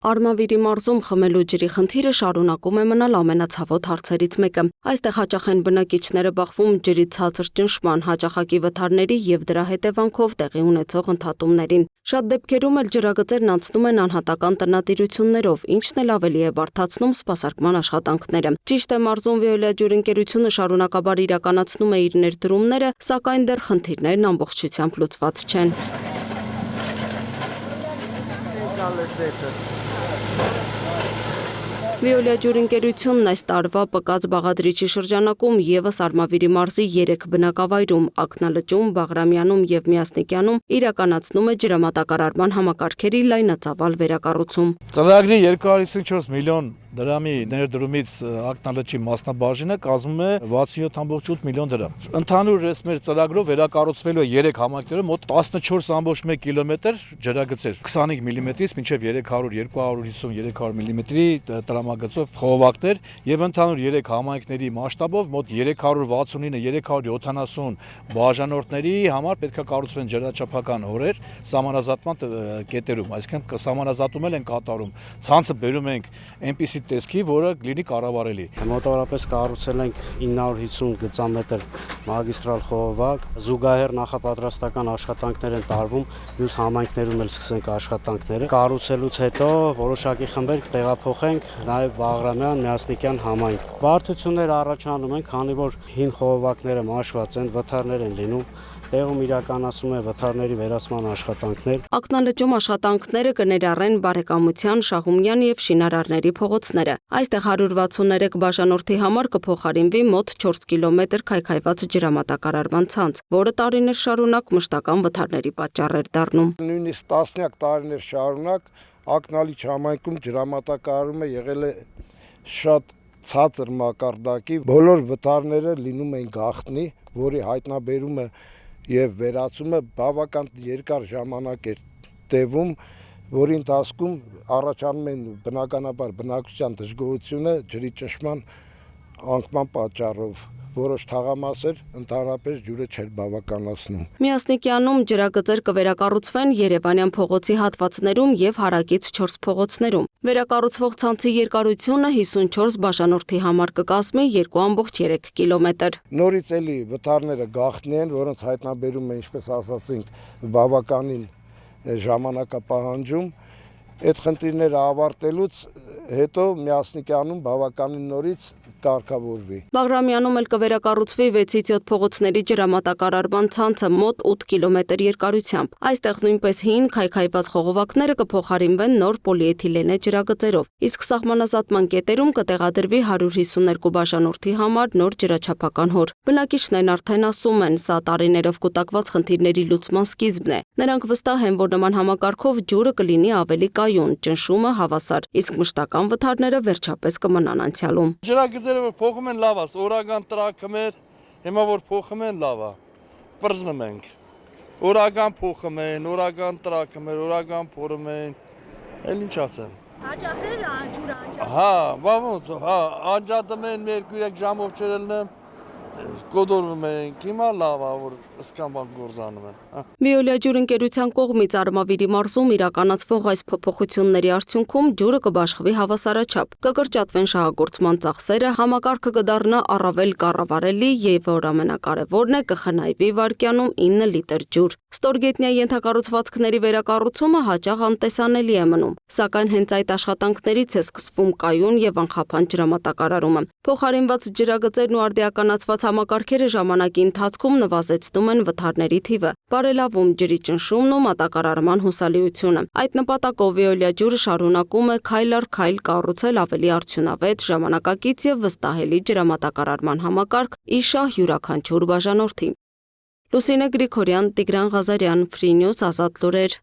Արմավիրի մարզում խմելու ջրի խնդիրը շարունակում է մնալ ամենացավոտ հարցերից մեկը։ Այստեղ հաճախ են բնակիչները բախվում ջրի ցածր ճնշման, հաճախակի վթարների եւ դրա հետևանքով տեղի ունեցող ընդհատումներին։ Շատ դեպքերում էլ ջրագծերն անցնում են անհատական տնտիրություններով, ինչն էլ ավելի է բարդացնում սպասարկման աշխատանքները։ Ճիշտ է, մարզում Վեոլիա ջրընկերությունը շարունակաբար իրականացնում է իր ներդրումները, սակայն դեռ խնդիրներն ամբողջությամբ լուծված չեն։ Վեոլիա ջրընկերությունն այս տարվա պկած բաղադրիչի շրջանակում ևս Արմավիրի մարզի 3 բնակավայրում՝ Ակնալճում, Բաղրամյանում եւ Միասնիկյանում իրականացնում է ջրամատակարարման համակարգերի լայնածավալ վերակառուցում։ Ծրագրի 254 միլիոն դրամի ներդրումից Ակնալճի մասնաբաժինը կազմում է 67.8 միլիոն դրամ։ Ընդհանուր այս մեր ծրագրով վերակառուցվելու է 3 համայնքներում մոտ 14.1 կիլոմետր ջրագծեր, 25 մմ-ից մինչև 300-250-300 մմ տրամագծով խողովակներ եւ ընդհանուր 3 համայնքների մասշտաբով մոտ 369-370 բաժանորդների համար պետք է կառուցվեն ջրաչափական հորեր սահմանազատման կետերում, այսինքն սահմանազատումել են կատարում, ցանցը բերում ենք այնպիսի տեսքի, որը լինի կառավարելի։ Մոտավորապես կառուցել ենք 950 գծամետր մագիստրալ խողովակ, զուգահեռ նախապատրաստական աշխատանքներ են տարվում, մյուս համայնքներում էլ սկսենք աշխատանքները։ Կառուցելուց հետո որոշակի խմբեր կտեղափոխենք նաև Բաղրամյան, Միասնիկյան համայնք։ Բարդություններ առաջանում են, քանի որ հին խողովակները մաշված են, վթարներ են լինում, տեղում իրականացում է վթարների վերացման աշխատանքներ։ Ակնալճում աշխատանքները կներառեն Բարեկամության, Շահումյան եւ Շինարարների փողոցները։ Այստեղ 163 բաժանորդի համար կփոխարինվի մոտ 4 կիլոմետր քայքայված ջրամատակարարման ցանց, որը տարիներ շարունակ մշտական վթարների պատճառ էր դառնում։ Նույնիսկ տասնյակ տարիներ շարունակ Ակնալիչ համայնքում ջրամատակարարումը եղել է շատ ցածր մակարդակի, բոլոր վթարները լինում են գաղտնի, որի հայտնաբերումը եւ վերացումը բավական երկար ժամանակ էր տևում, որի ընթացքում առաջանում են բնականաբար բնակչության դժգոհությունը ջրի ճնշման անկման պատճառով։ Որոշ թաղամասեր ընդհանրապես ջուրը չէր բավականացնում։ Միասնիկյանում ջրագծեր կվերակառուցվեն Երևանյան փողոցի հատվածներում եւ հարակից 4 փողոցներում։ Վերակառուցվող ցանցի երկարությունը 54 բաժանորդի համար կկազմի 2.3 կիլոմետր։ Նորից էլի վթարները գաղտնի են, որոնց հայտնաբերումը, ինչպես ասացինք, բավականին ժամանակապահանջում։ Այդ խնդիրները ավարտելուց հետո Միասնիկյանում բավականին նորից կարգավորվի։ Բաղրամյանում էլ կվերակառուցվի 6-ից 7 փողոցների ջրամատակարարման ցանցը մոտ 8 կիլոմետր երկարությամբ։ Այստեղ նույնպես հին քայքայված խողովակները կփոխարինվեն նոր պոլիէթիլենե ջրագծերով, իսկ սահմանազատման կետերում կտեղադրվի 152 բաժանորդի համար նոր ջրաչափական հոր։ Բնակիչներն արդեն ասում են, սա տարիներով կուտակված խնդիրների լուծման սկիզբն է։ Նրանք վստահ են, որ նման համակարգով ջուրը կլինի ավելի կայուն, ճնշումը հավասար, իսկ մշտական վթարները վերջապես կմնան անցյալում։ Ջրագծերը որ փոխում են լավ է, օրական տրակում էր, հիմա որ փոխում են լավ է, պրզնում ենք։ Օրական փոխում են, օրական տրակում էր, օրական փորում են, էլ ինչ ասեմ։ Հաճախել ջուրը անջատում։ Հա, ոնց, հա, անջատում են 2-3 ժամով չելնեմ, կոդորվում ենք, հիմա լավ է, որ ըսկան բան գործանում են։ Վեոլիա ջրընկերության կողմից Արմավիրի մարզում իրականացվող այս փոփոխությունների արդյունքում ջուրը կբաշխվի հավասարաչափ, կկրճատվեն շահագործման ծախսերը, համակարգը կդառնա առավել կառավարելի եւ որ ամենակարևորն է կխնայվի վայրկյանում 9 լիտր ջուր։ Ստորգետնյա ենթակառուցվածքների վերակառուցումը հաճախ անտեսանելի է մնում, սակայն հենց այդ աշխատանքներից է սկսվում կայուն եւ անխափան ջրամատակարարումը։ Փոխարինված ջրագծերն ու արդիականացված համակարգերը ժամանակի ընթացքում նվազեցնում են վթարների թիվը, բարելավում ջրի ճնշումն ու մատակարարման հուսալիությունը։ Այդ նպատակով Վեոլիա ջուրը շարունակում է քայլ առ քայլ կառուցել ավելի արդյունավետ, ժամանակակից եւ վստահելի ջրամատակարարման համակարգ ի շահ յուրաքանչյուր բաժանորդի։ Լուսինե Գրիգորյան, Տիգրան Ղազարյան, Free News, Ազատ լուրեր։